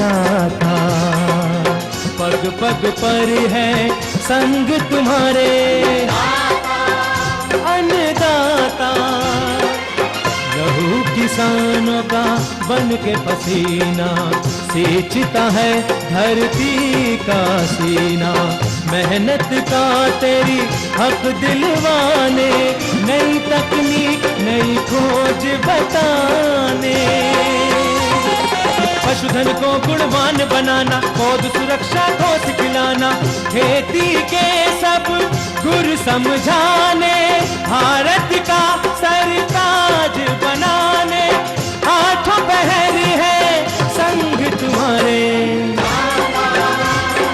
अन्नदाता, पग पग पर है संग तुम्हारे अन्नदाता। लहू किसानों का बन के पसीना सींचता है धरती का सीना। मेहनत का तेरी हक दिलवाने, नई तकनीक नई खोज बताने। पशुधन को गुणवान बनाना, पौध सुरक्षा को सिखलाना, खेती के सब गुर समझाने, भारत का सरताज बनाने। आठों पहर है संग तुम्हारे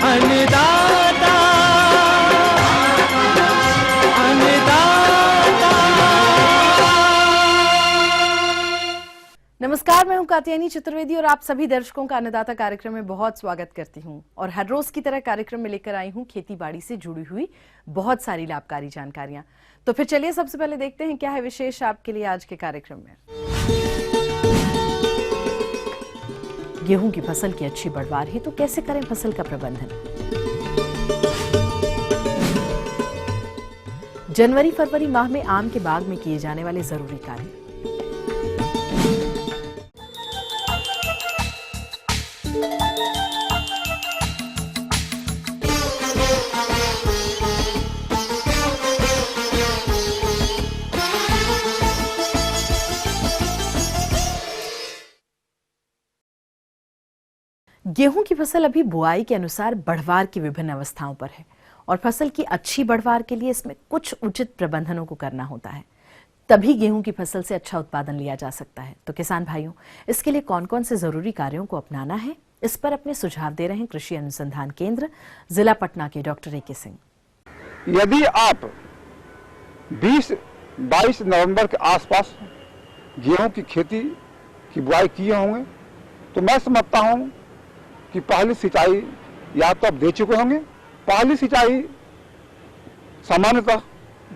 अन्नदाता, अन्नदाता। नमस्कार, मैं हूं कात्यायनी चतुर्वेदी और आप सभी दर्शकों का अन्नदाता कार्यक्रम में बहुत स्वागत करती हूं। और हर रोज की तरह कार्यक्रम में लेकर आई हूं खेती बाड़ी से जुड़ी हुई बहुत सारी लाभकारी जानकारियां। तो फिर चलिए सबसे पहले देखते हैं क्या है विशेष आपके लिए आज के कार्यक्रम में। गेहूं की फसल की अच्छी पैदावार है तो कैसे करें फसल का प्रबंधन। जनवरी फरवरी माह में आम के बाग में किए जाने वाले जरूरी कार्य। गेहूं की फसल अभी बुआई के अनुसार बढ़वार की विभिन्न अवस्थाओं पर है और फसल की अच्छी बढ़वार के लिए इसमें कुछ उचित प्रबंधनों को करना होता है, तभी गेहूं की फसल से अच्छा उत्पादन लिया जा सकता है। तो किसान भाइयों, इसके लिए कौन कौन से जरूरी कार्यों को अपनाना है, इस पर अपने सुझाव दे रहे हैं कृषि अनुसंधान केंद्र जिला पटना के डॉक्टर ए.के. सिंह। यदि आप 20-22 नवंबर के आसपास गेहूं की खेती की बुआई किए होंगे तो मैं समझता हूं कि पहली सिंचाई या तो आप दे चुके होंगे। पहली सिंचाई सामान्यतः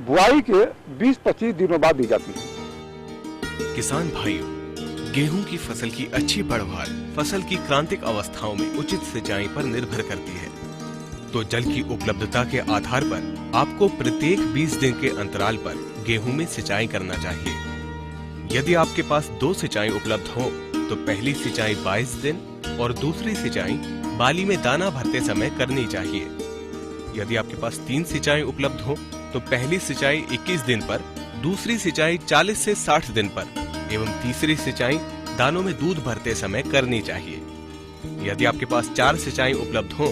बुआई के 20-25 दिनों बाद दी जाती है। किसान भाइयों, गेहूं की फसल की अच्छी पैदावार फसल की क्रांतिक अवस्थाओं में उचित सिंचाई पर निर्भर करती है। तो जल की उपलब्धता के आधार पर आपको प्रत्येक 20 दिन के अंतराल पर गेहूं में सिंचाई करना चाहिए। यदि आपके पास 2 सिंचाई उपलब्ध हो तो पहली सिंचाई 22 दिन और दूसरी सिंचाई बाली में दाना भरते समय करनी चाहिए। यदि आपके पास 3 सिंचाई उपलब्ध हो तो पहली सिंचाई 21 दिन पर, दूसरी सिंचाई 40 से 60 दिन पर एवं तीसरी सिंचाई दानों में दूध भरते समय करनी चाहिए। यदि आपके पास 4 सिंचाई उपलब्ध हो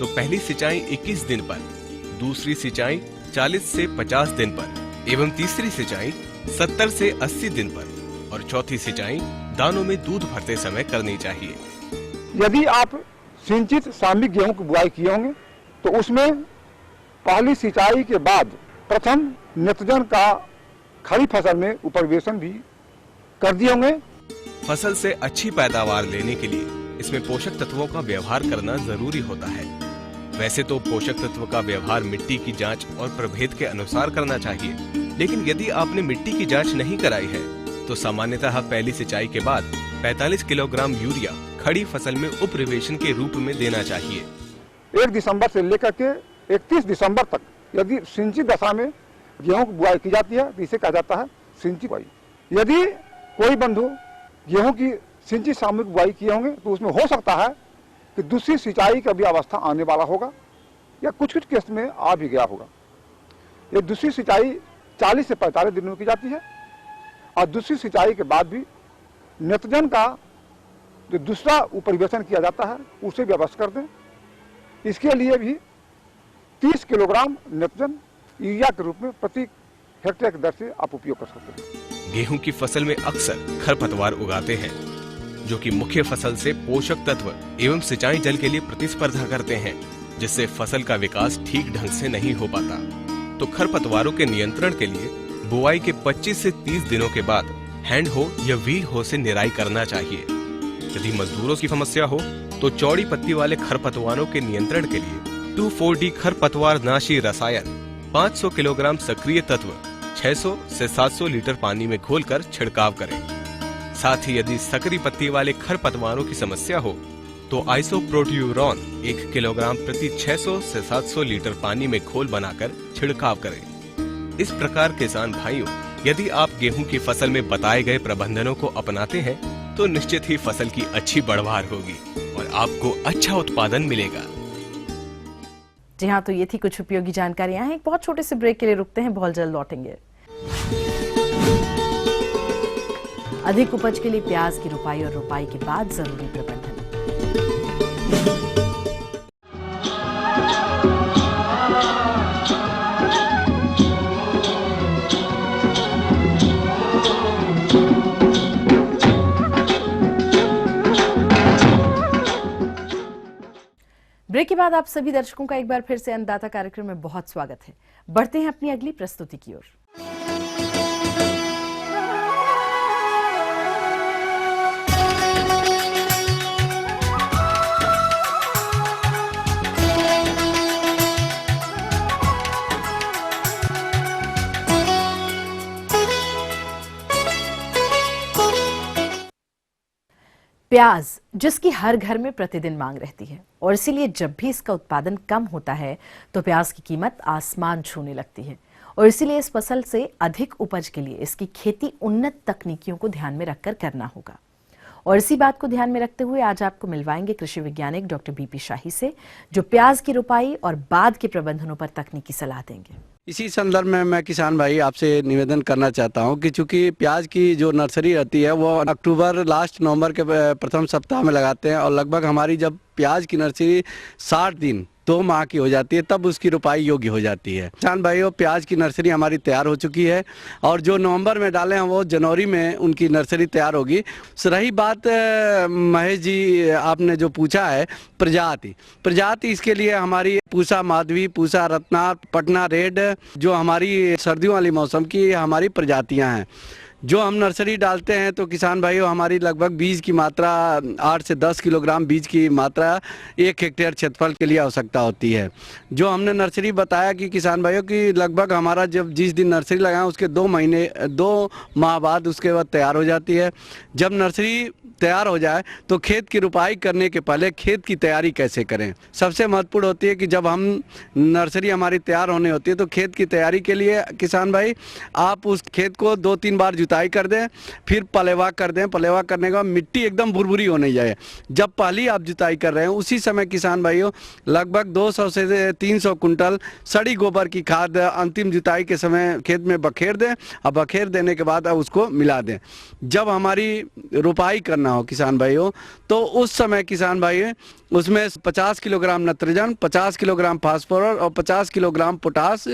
तो पहली सिंचाई 21 दिन पर, दूसरी सिंचाई 40 से 50 दिन पर एवं तीसरी सिंचाई 70 से 80 दिन पर और चौथी सिंचाई दानों में दूध भरते समय करनी चाहिए। यदि आप सिंचित सामयिक गेहूं की बुआई किए होंगे तो उसमें पहली सिंचाई के बाद प्रथम नेत्रजन का खड़ी फसल में उपरिवेशन भी कर दिए होंगे। फसल से अच्छी पैदावार लेने के लिए इसमें पोषक तत्वों का व्यवहार करना जरूरी होता है। वैसे तो पोषक तत्व का व्यवहार मिट्टी की जांच और प्रभेद के अनुसार करना चाहिए, लेकिन यदि आपने मिट्टी की जांच नहीं कराई है तो सामान्यतः पहली सिंचाई के बाद 45 किलोग्राम यूरिया खड़ी फसल में उपरिवेशन के रूप में देना चाहिए। 1 दिसंबर से लेकर के 31 दिसंबर तक यदि सिंचित दशा में गेहूं की बुआई की जाती है तो इसे कहा जाता है सिंचित बुआई। यदि कोई बंधु गेहूं की सिंचित सामूहिक बुआई किए होंगे तो उसमें हो सकता है कि दूसरी सिंचाई का भी अवस्था आने वाला होगा या कुछ कुछ केस में आ भी गया होगा। ये दूसरी सिंचाई 40 से 45 दिनों में की जाती है और दूसरी सिंचाई के बाद भी नेत्रजन का जो दूसरा उपरिवेशन किया जाता है उसे भी अवश्य कर दें। इसके लिए भी 30 किलोग्राम नेत्रजन यूरिया के रूप में प्रति हेक्टेयर की दर से आप उपयोग कर सकते हैं। गेहूं की फसल में अक्सर खरपतवार उगाते हैं जो कि मुख्य फसल से पोषक तत्व एवं सिंचाई जल के लिए प्रतिस्पर्धा करते हैं, जिससे फसल का विकास ठीक ढंग से नहीं हो पाता। तो खरपतवारों के नियंत्रण के लिए बुआई के 25 से 30 दिनों के बाद हैंड हो या व्हील हो से निराई करना चाहिए। यदि मजदूरों की समस्या हो तो चौड़ी पत्ती वाले खरपतवारों के नियंत्रण के लिए 2,4-D खरपतवार नाशी रसायन 500 किलोग्राम सक्रिय तत्व 600 से 700 लीटर पानी में घोलकर छिड़काव करें। साथ ही यदि सकरी पत्ती वाले खरपतवारों की समस्या हो तो आइसोप्रोट्यूरॉन 1 किलोग्राम प्रति 600 से 700 लीटर पानी में घोल बनाकर छिड़काव करें। इस प्रकार किसान भाइयों, यदि आप गेहूं की फसल में बताए गए प्रबंधनों को अपनाते हैं तो निश्चित ही फसल की अच्छी बढ़वार होगी और आपको अच्छा उत्पादन मिलेगा। जी हाँ, तो ये थी कुछ उपयोगी जानकारियां हैं। एक बहुत छोटे से ब्रेक के लिए रुकते हैं, बहुत जल्द लौटेंगे। अधिक उपज के लिए प्याज की रुपाई और रुपाई के बाद जरूरी प्रबंधन। ब्रेक के बाद आप सभी दर्शकों का एक बार फिर से अन्नदाता कार्यक्रम में बहुत स्वागत है। बढ़ते हैं अपनी अगली प्रस्तुति की ओर। प्याज, जिसकी हर घर में प्रतिदिन मांग रहती है और इसीलिए जब भी इसका उत्पादन कम होता है तो प्याज की कीमत आसमान छूने लगती है। और इसीलिए इस फसल से अधिक उपज के लिए इसकी खेती उन्नत तकनीकियों को ध्यान में रखकर करना होगा। और इसी बात को ध्यान में रखते हुए आज आपको मिलवाएंगे कृषि वैज्ञानिक डॉक्टर बीपी शाही से, जो प्याज की रुपाई और बाद के प्रबंधनों पर तकनीकी सलाह देंगे। इसी संदर्भ में मैं किसान भाई आपसे निवेदन करना चाहता हूं कि चूंकि प्याज की जो नर्सरी रहती है वो अक्टूबर लास्ट नवंबर के प्रथम सप्ताह में लगाते हैं और लगभग हमारी जब प्याज की नर्सरी 60 दिन 2 माह की हो जाती है तब उसकी रुपाई योग्य हो जाती है। किसान भाइयों, प्याज की नर्सरी हमारी तैयार हो चुकी है और जो नवंबर में डाले हैं वो जनवरी में उनकी नर्सरी तैयार होगी। रही बात महेश जी आपने जो पूछा है प्रजाति, इसके लिए हमारी पूसा माधवी, पूसा रत्ना, पटना रेड जो हमारी सर्दियों वाली मौसम की हमारी प्रजातियां हैं। जो हम नर्सरी डालते हैं तो किसान भाइयों हमारी लगभग बीज की मात्रा 8 से 10 किलोग्राम बीज की मात्रा 1 हेक्टेयर क्षेत्रफल के लिए आवश्यकता होती है। जो हमने नर्सरी बताया कि किसान भाइयों की लगभग हमारा जब जिस दिन नर्सरी लगाएं उसके 2 माह बाद उसके बाद तैयार हो जाती है। जब नर्सरी तैयार हो जाए तो खेत की रुपाई करने के पहले खेत की तैयारी कैसे करें, सबसे महत्वपूर्ण होती है कि जब हम नर्सरी हमारी तैयार होने होती है तो खेत की तैयारी के लिए किसान भाई आप उस खेत को 2-3 बार जुताई कर दें, फिर पलेवा कर दें। पलेवा करने के बाद मिट्टी एकदम भुरभुरी होने जाए। जब पहली आप जुताई कर रहे हैं उसी समय किसान भाइयों लगभग 200 से 300 कुंटल सड़ी गोबर की खाद अंतिम जुताई के समय खेत में बखेर दें और बखेर देने के बाद उसको मिला दें। जब हमारी रुपाई करना हो किसान भाइयों तो उस समय किसान भाई उसमें 50 किलोग्राम नाइट्रोजन, 50 किलोग्राम फास्फोरस और 50 किलोग्राम पोटास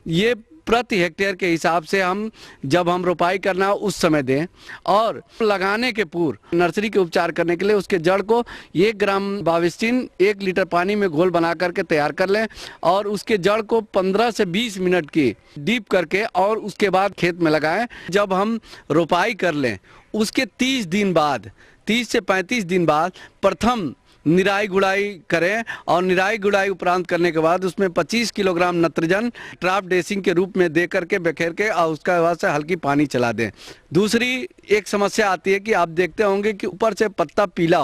ये प्रति हेक्टेयर के हिसाब से हम जब हम रोपाई करना हो उस समय दें। और लगाने के पूर्व नर्सरी के उपचार करने के लिए उसके जड़ को 1 ग्राम बाविस्टिन 1 लीटर पानी में घोल बना करके तैयार कर लें और उसके जड़ को 15 से 20 मिनट की डीप करके और उसके बाद खेत में लगाएं। जब हम रोपाई कर लें उसके 30 से 35 दिन बाद प्रथम निराई गुड़ाई करें और निराई गुड़ाई उपरांत करने के बाद उसमें 25 किलोग्राम नाइट्रोजन ट्राप ड्रेसिंग के रूप में दे करके बखेर के और उसका बाद से हल्की पानी चला दें। दूसरी एक समस्या आती है कि आप देखते होंगे कि ऊपर से पत्ता पीला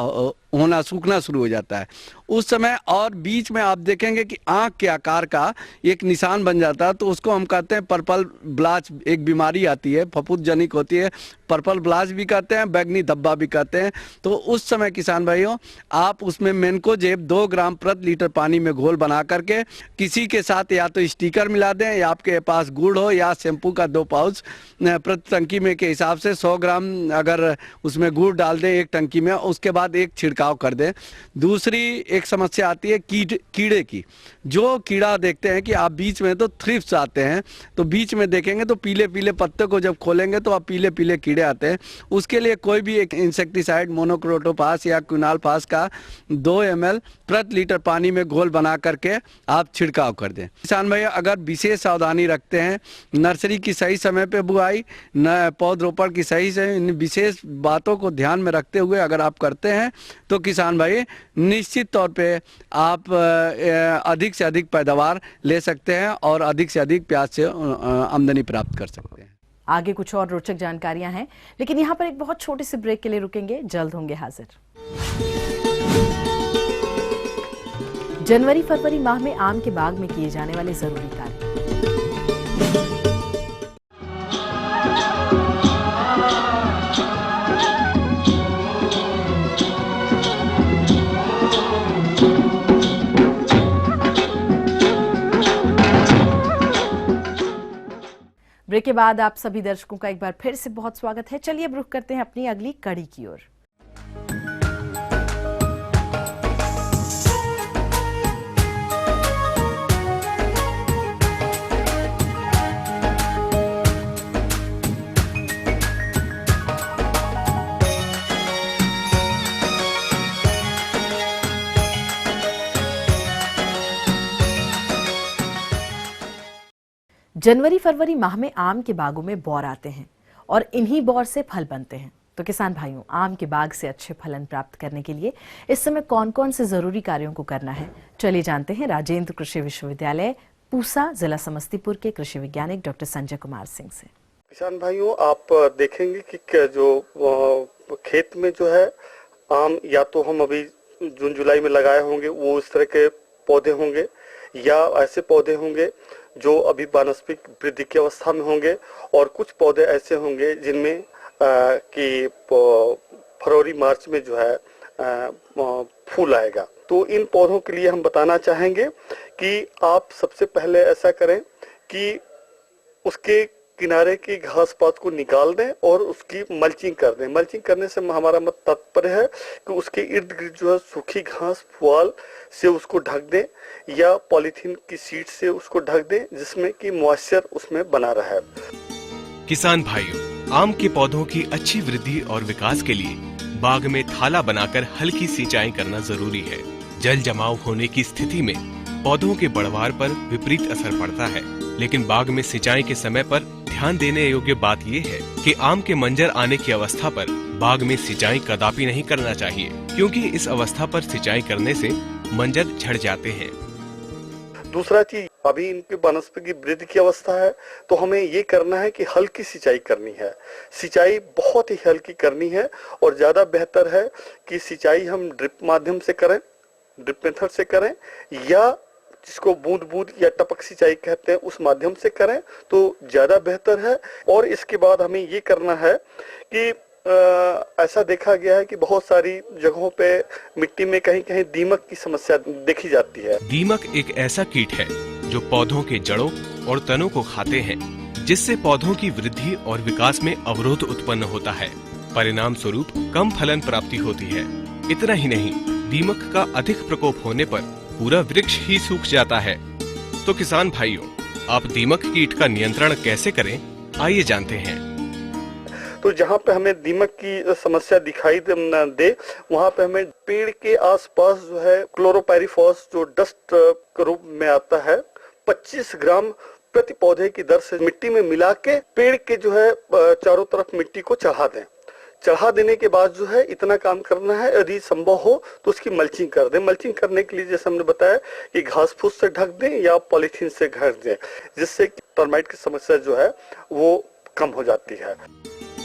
होना सूखना शुरू हो जाता है उस समय, और बीच में आप देखेंगे कि आंख के आकार का एक निशान बन जाता है, तो उसको हम कहते हैं पर्पल ब्लाच। एक बीमारी आती है फफूंद जनिक होती है, पर्पल ब्लाच भी कहते हैं, बैगनी धब्बा भी कहते हैं। तो उस समय किसान भाइयों आप उसमें मेन्कोजेब 2 ग्राम प्रति लीटर पानी में घोल बना करके किसी के साथ या तो स्टिकर मिला दें या आपके पास गुड़ हो या शैम्पू का 2 पाउच प्रति टंकी में के हिसाब से 100 ग्राम अगर उसमें गुड़ डाल दें 1 टंकी में, उसके बाद एक छिड़काव कर दें। दूसरी एक समस्या आती है कीड़े की। जो कीड़ा देखते हैं कि आप बीच में तो थ्रिप्स आते हैं, तो बीच में देखेंगे तो पीले पीले पत्ते को जब खोलेंगे तो आप पीले पीले कीड़े आते हैं। उसके लिए कोई भी एक इंसेक्टिसाइड मोनोक्रोटोफास या क्विनालफास का 2 ml प्रति लीटर पानी में घोल बना करके आप छिड़काव कर दें। किसान भाई अगर विशेष सावधानी रखते हैं नर्सरी की सही समय पे बुआई, पौधरोपण की सही से इन विशेष बातों को ध्यान में रखते हुए अगर आप करते हैं तो किसान भाई निश्चित तौर पे आप अधिक से अधिक पैदावार ले सकते हैं और अधिक से अधिक प्याज से आमदनी प्राप्त कर सकते हैं। आगे कुछ और रोचक जानकारियां हैं, लेकिन यहाँ पर एक बहुत छोटे से ब्रेक के लिए रुकेंगे, जल्द होंगे हाजिर। जनवरी फरवरी माह में आम के बाग में किए जाने वाले जरूरी कार्य। ब्रेक के बाद आप सभी दर्शकों का एक बार फिर से बहुत स्वागत है। चलिए अब रुख करते हैं अपनी अगली कड़ी की ओर। जनवरी फरवरी माह में आम के बागों में बौर आते हैं और इन्हीं बौर से फल बनते हैं। तो किसान भाइयों, आम के बाग से अच्छे फलन प्राप्त करने के लिए इस समय कौन कौन से जरूरी कार्यों को करना है, चलिए जानते हैं राजेंद्र कृषि विश्वविद्यालय पूसा जिला समस्तीपुर के कृषि वैज्ञानिक डॉक्टर संजय कुमार सिंह से। किसान भाइयों, आप देखेंगे कि जो खेत में जो है आम, या तो हम अभी जून जुलाई में लगाए होंगे वो इस तरह के पौधे होंगे, या ऐसे पौधे होंगे जो अभी वानस्पतिक वृद्धि की अवस्था में होंगे, और कुछ पौधे ऐसे होंगे जिनमें कि फरवरी मार्च में जो है फूल आएगा। तो इन पौधों के लिए हम बताना चाहेंगे कि आप सबसे पहले ऐसा करें कि उसके किनारे की घास पात को निकाल दें और उसकी मल्चिंग कर दें। मल्चिंग करने से हमारा मत तात्पर्य है कि उसके इर्द गिर्द जो है सूखी घास पुआल से उसको ढक दें, या पॉलीथीन की शीट से उसको ढक दें, जिसमें कि मॉइस्चर उसमें बना रहे। किसान भाइयों, आम के पौधों की अच्छी वृद्धि और विकास के लिए बाग में थाला बनाकर हल्की सिंचाई करना जरूरी है। जल जमाव होने की स्थिति में पौधों के बढ़वार पर विपरीत असर पड़ता है, लेकिन बाग में सिंचाई के समय पर ध्यान देने योग्य बात यह है कि आम के मंजर आने की अवस्था पर बाग में सिंचाई कदापि नहीं करना चाहिए, क्योंकि इस अवस्था पर सिंचाई करने से मंजर झड़ जाते हैं। दूसरा चीज, अभी इनकी वानस्पतिक वृद्धि की अवस्था है, तो हमें ये करना है कि हल्की सिंचाई करनी है। सिंचाई बहुत ही हल्की करनी है, और ज्यादा बेहतर है कि सिंचाई हम ड्रिप माध्यम से करें, ड्रिप मेथड से करें, या जिसको बूंद बूंद या टपक सिंचाई कहते हैं उस माध्यम से करें तो ज्यादा बेहतर है। और इसके बाद हमें ये करना है कि ऐसा देखा गया है कि बहुत सारी जगहों पे मिट्टी में कहीं कहीं दीमक की समस्या देखी जाती है। दीमक एक ऐसा कीट है जो पौधों के जड़ों और तनों को खाते हैं, जिससे पौधों की वृद्धि और विकास में अवरोध उत्पन्न होता है। परिणाम स्वरूप कम फलन प्राप्ति होती है। इतना ही नहीं, दीमक का अधिक प्रकोप होने पर पूरा वृक्ष ही सूख जाता है। तो किसान भाइयों, आप दीमक कीट का नियंत्रण कैसे करें, आइए जानते हैं। तो जहाँ पे हमें दीमक की समस्या दिखाई दे वहाँ पे हमें पेड़ के आसपास जो है क्लोरोपाइरीफॉस जो डस्ट के रूप में आता है 25 ग्राम प्रति पौधे की दर से मिट्टी में मिला के पेड़ के जो है चारों तरफ मिट्टी को चढ़ा दें। चढ़ा देने के बाद जो है इतना काम करना है, यदि संभव हो तो उसकी मल्चिंग कर दें। मल्चिंग करने के लिए जैसे हमने बताया कि घास फूस से ढक दें या पॉलीथीन से ढक दें, जिससे टर्माइट की समस्या जो है वो कम हो जाती है।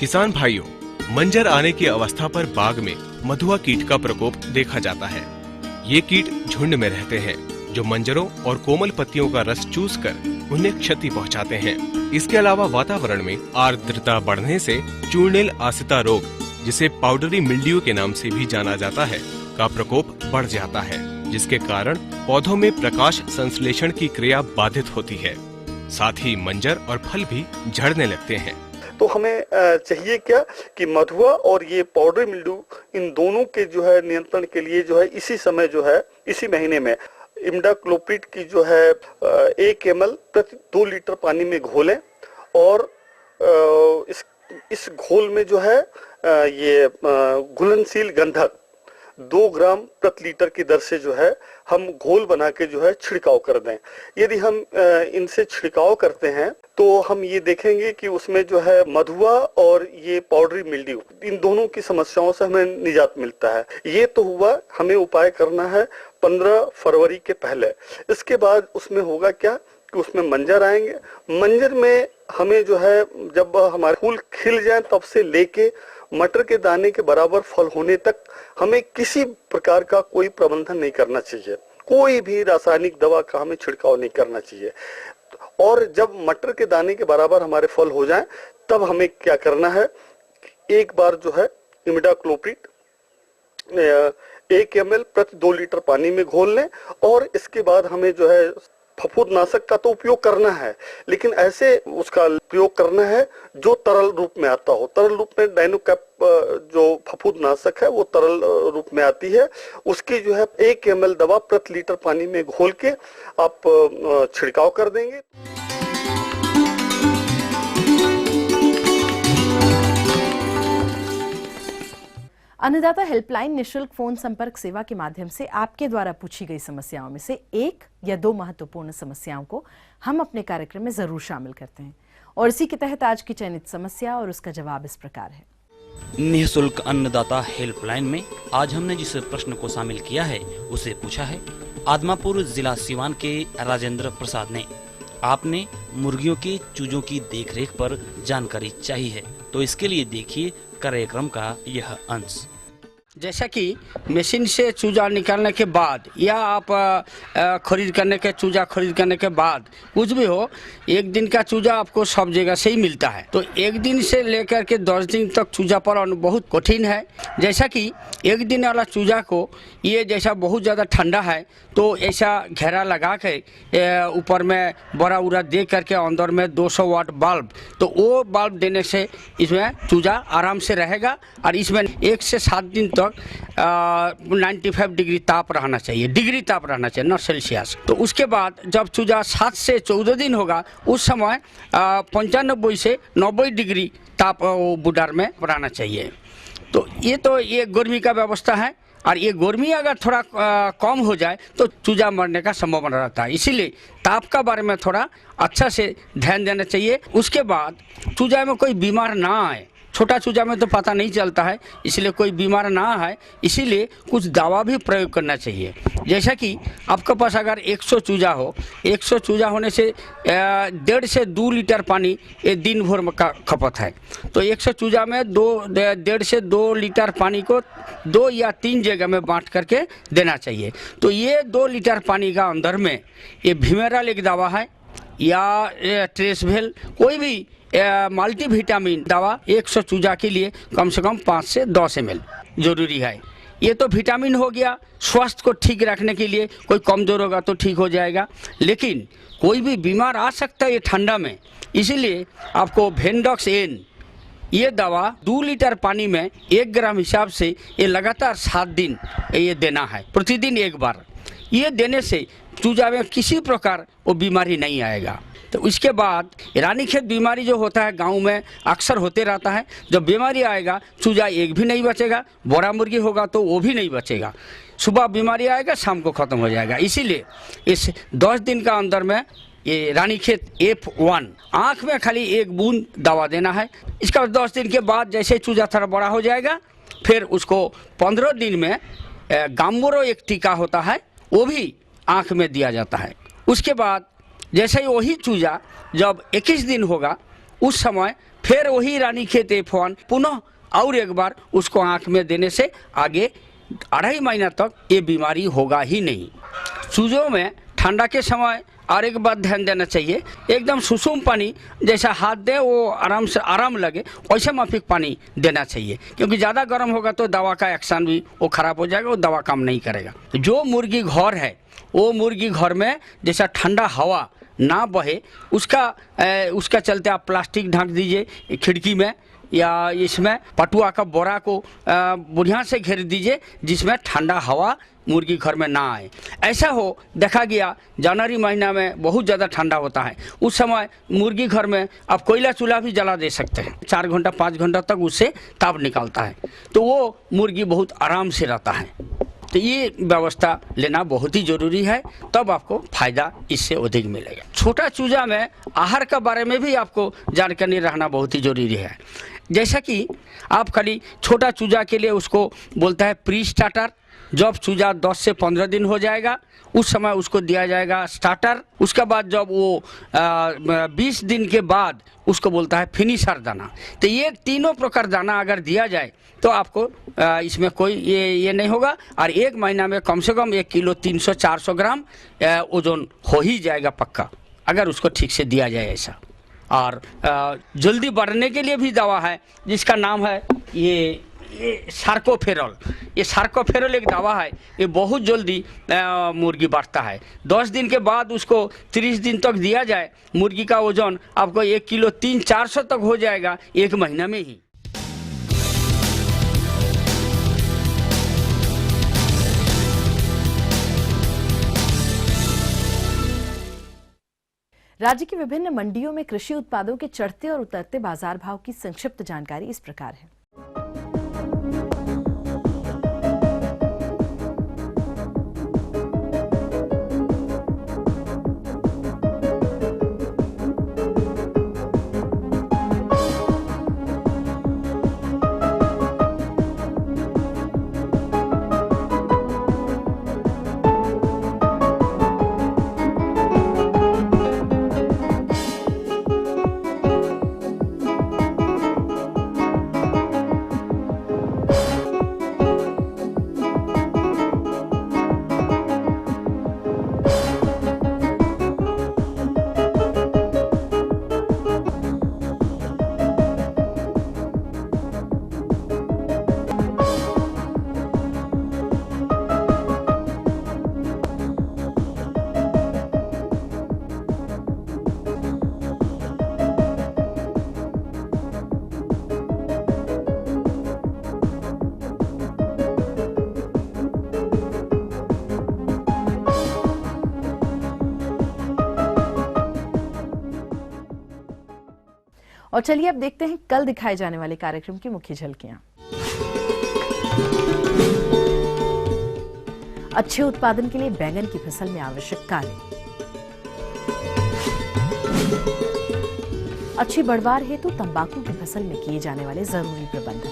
किसान भाइयों, मंजर आने की अवस्था पर बाग में मधुआ कीट का प्रकोप देखा जाता है। ये कीट झुंड में रहते हैं, जो मंजरों और कोमल पत्तियों का रस चूसकर उन्हें क्षति पहुंचाते हैं। इसके अलावा वातावरण में आर्द्रता बढ़ने से चूर्णिल आसिता रोग, जिसे पाउडरी मिल्ड्यू के नाम से भी जाना जाता है, का प्रकोप बढ़ जाता है, जिसके कारण पौधों में प्रकाश संश्लेषण की क्रिया बाधित होती है। साथ ही मंजर और फल भी झड़ने लगते हैं। तो हमें चाहिए क्या कि मधुआ और ये पाउडरी मिल्ड्यू, इन दोनों के जो है नियंत्रण के लिए जो है इसी समय जो है इसी महीने में इमिडाक्लोप्रिड की जो है 1 ml प्रति 2 लीटर पानी में घोलें, और इस घोल में जो है ये घुलनशील गंधक 2 ग्राम प्रति लीटर की दर से जो है हम घोल बना के जो है छिड़काव कर दें। यदि हम इनसे छिड़काव करते हैं तो हम ये देखेंगे कि उसमें जो है मधुआ और ये पाउडरी मिल्ड्यू, इन दोनों की समस्याओं से हमें निजात मिलता है। ये तो हुआ, हमें उपाय करना है 15 फरवरी के पहले। इसके बाद उसमें होगा क्या कि उसमें मंजर आएंगे। मंजर में हमें जो है जब हमारे फूल खिल जाए तब से लेके मटर के दाने के बराबर फल होने तक हमें किसी प्रकार का कोई प्रबंधन नहीं करना चाहिए। कोई भी रासायनिक दवा का हमें छिड़काव नहीं करना चाहिए। और जब मटर के दाने के बराबर हमारे फल हो जाएं, तब हमें क्या करना है, एक बार जो है इमिडाक्लोप्रिड 1 ml प्रति 2 लीटर पानी में घोल लें। और इसके बाद हमें जो है फफूंदनाशक का तो उपयोग करना है, लेकिन ऐसे उसका प्रयोग करना है जो तरल रूप में आता हो। तरल रूप में डाइनोकैप जो फफूंदनाशक है वो तरल रूप में आती है। उसकी जो है 1 ml दवा प्रति लीटर पानी में घोल के आप छिड़काव कर देंगे। अन्नदाता हेल्पलाइन निशुल्क फोन संपर्क सेवा के माध्यम से आपके द्वारा पूछी गई समस्याओं में से 1 या 2 महत्वपूर्ण समस्याओं को हम अपने कार्यक्रम में जरूर शामिल करते हैं। और इसी के तहत आज की चयनित समस्या और उसका जवाब इस प्रकार है। निःशुल्क अन्नदाता हेल्पलाइन में आज हमने जिस प्रश्न को शामिल किया है उसे पूछा है आदमापुर जिला सिवान के राजेंद्र प्रसाद ने। आपने मुर्गियों के चूजों की देखरेख पर जानकारी चाहिए है, तो इसके लिए देखिए कार्यक्रम का यह अंश। जैसा कि मशीन से चूजा निकालने के बाद या आप चूजा खरीद करने के बाद कुछ भी हो, 1 दिन का चूजा आपको सब जगह से ही मिलता है। तो 1 दिन से लेकर के 10 दिन तक चूजा पालन बहुत कठिन है। जैसा कि 1 दिन वाला चूजा को ये जैसा बहुत ज़्यादा ठंडा है तो ऐसा घेरा लगा के ऊपर में बड़ा उड़ा दे करके अंदर में 200 वाट बल्ब, तो वो बल्ब देने से इसमें चूजा आराम से रहेगा। और इसमें 1 से 7 दिन तक 95 डिग्री ताप रहना चाहिए, नॉट सेल्सियस। तो उसके बाद जब चूजा 7 से 14 दिन होगा उस समय 95 से 90 डिग्री ताप बुडार में रहना चाहिए। तो ये गर्मी का व्यवस्था है। और ये गर्मी अगर थोड़ा कम हो जाए तो चूजा मरने का संभावना रहता है। इसीलिए ताप का बारे में थोड़ा अच्छा से ध्यान देना चाहिए। उसके बाद चूजा में कोई बीमार ना आए, छोटा चूजा में तो पता नहीं चलता है, इसलिए कोई बीमार ना आए, इसीलिए कुछ दवा भी प्रयोग करना चाहिए। जैसा कि आपके पास अगर 100 चूजा हो, 100 चूजा होने से 1.5 से 2 लीटर पानी ये दिन भर का खपत है। तो 100 चूजा में 1.5 से 2 लीटर पानी को 2 या 3 जगह में बांट करके देना चाहिए। तो ये 2 लीटर पानी का अंदर में ये भिमेरल एक दवा है या ट्रेसवेल, कोई भी मल्टीविटामिन दवा 100 चूजा के लिए कम से कम 5 से 10 ml जरूरी है। ये तो विटामिन हो गया, स्वास्थ्य को ठीक रखने के लिए। कोई कमजोर होगा तो ठीक हो जाएगा, लेकिन कोई भी बीमार आ सकता है ये ठंडा में, इसीलिए आपको वेंडॉक्स एन ये दवा 2 लीटर पानी में 1 ग्राम हिसाब से ये लगातार 7 दिन ये देना है, प्रतिदिन 1 बार। ये देने से चूजा में किसी प्रकार वो बीमारी नहीं आएगा। तो इसके बाद रानीखेत बीमारी जो होता है गांव में अक्सर होते रहता है। जब बीमारी आएगा चूजा एक भी नहीं बचेगा, बड़ा मुर्गी होगा तो वो भी नहीं बचेगा। सुबह बीमारी आएगा, शाम को ख़त्म हो जाएगा। इसीलिए इस 10 दिन का अंदर में ये रानीखेत F1 आँख में खाली 1 बूंद दवा देना है। इसका 10 दिन के बाद जैसे चूजा थोड़ा बड़ा हो जाएगा, फिर उसको 15 दिन में गाम्बोरो एक टीका होता है, वो भी आँख में दिया जाता है। उसके बाद जैसे ही वही चूजा जब 21 दिन होगा उस समय फिर वही रानीखेत F1 पुनः और 1 बार उसको आँख में देने से आगे 2.5 महीना तक ये बीमारी होगा ही नहीं। चूजों में ठंडा के समय और एक बात ध्यान देना चाहिए, एकदम सुसुम पानी जैसा हाथ दे वो आराम लगे वैसे माफिक पानी देना चाहिए, क्योंकि ज़्यादा गर्म होगा तो दवा का एक्शन भी वो खराब हो जाएगा, वो दवा काम नहीं करेगा। जो मुर्गी घर है वो मुर्गी घर में जैसा ठंडा हवा ना बहे उसका चलते आप प्लास्टिक ढक दीजिए खिड़की में, या इसमें पटुआ का बोरा को बढ़िया से घेर दीजिए जिसमें ठंडा हवा मुर्गी घर में ना आए। ऐसा हो देखा गया जनवरी महीना में बहुत ज़्यादा ठंडा होता है, उस समय मुर्गी घर में आप कोयला चूल्हा भी जला दे सकते हैं। 4 घंटा 5 घंटा तक उससे ताप निकलता है, तो वो मुर्गी बहुत आराम से रहता है। तो ये व्यवस्था लेना बहुत ही ज़रूरी है, तब आपको फायदा इससे अधिक मिलेगा। छोटा चूजा में आहार का बारे में भी आपको जानकारी रहना बहुत ही ज़रूरी है। जैसा कि आप खाली छोटा चूजा के लिए उसको बोलता है प्री स्टार्टर, जब चूजा 10 से 15 दिन हो जाएगा उस समय उसको दिया जाएगा स्टार्टर। उसके बाद जब वो 20 दिन के बाद उसको बोलता है फिनिशर दाना। तो ये तीनों प्रकार दाना अगर दिया जाए तो आपको इसमें कोई ये नहीं होगा और 1 महीना में कम से कम 1 किलो 300-400 ग्राम ओजन हो ही जाएगा पक्का, अगर उसको ठीक से दिया जाए ऐसा। और जल्दी बढ़ने के लिए भी दवा है जिसका नाम है ये सार्कोफेरल। ये सार्कोफेरल एक दवा है, ये बहुत जल्दी मुर्गी बढ़ता है। 10 दिन के बाद उसको 30 दिन तक दिया जाए, मुर्गी का वजन आपको 1 किलो 300-400 तक हो जाएगा 1 महीना में ही। राज्य की विभिन्न मंडियों में कृषि उत्पादों के चढ़ते और उतरते बाजार भाव की संक्षिप्त जानकारी इस प्रकार है। और चलिए अब देखते हैं कल दिखाए जाने वाले कार्यक्रम की मुख्य झलकियां। अच्छे उत्पादन के लिए बैंगन की फसल में आवश्यक कार्य। अच्छी बढ़वार हेतु तंबाकू की फसल में किए जाने वाले जरूरी प्रबंध।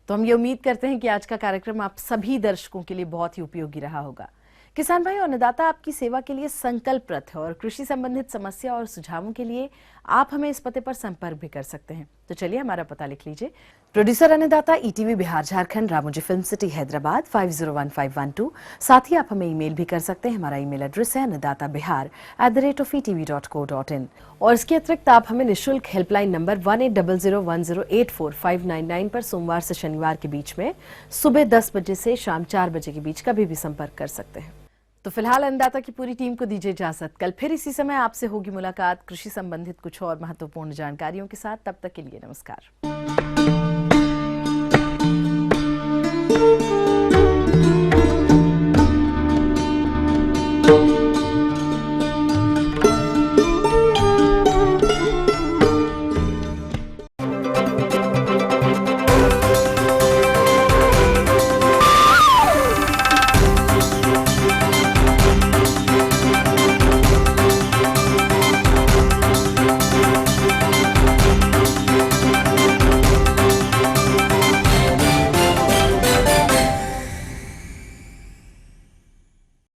तो हम ये उम्मीद करते हैं कि आज का कार्यक्रम आप सभी दर्शकों के लिए बहुत ही उपयोगी रहा होगा। किसान भाई और अन्नदाता आपकी सेवा के लिए संकल्परत है और कृषि संबंधित समस्या और सुझावों के लिए आप हमें इस पते पर संपर्क भी कर सकते हैं। तो चलिए हमारा पता लिख लीजिए। प्रोड्यूसर अन्नदाता, ETV Bihar Jharkhand, Ramoji film city Hyderabad 501512। साथ ही आप हमें ईमेल भी कर सकते हैं। हमारा ईमेल एड्रेस है annadatabihar@etv.co.in। और इसके अतिरिक्त आप हमें निःशुल्क हेल्पलाइन नंबर 180010845999 पर सोमवार से शनिवार के बीच में सुबह 10 बजे से शाम 4 बजे के बीच कभी भी संपर्क कर सकते हैं। तो फिलहाल अन्नदाता की पूरी टीम को दीजिए इजाजत। कल फिर इसी समय आपसे होगी मुलाकात कृषि संबंधित कुछ और महत्वपूर्ण जानकारियों के साथ। तब तक के लिए नमस्कार।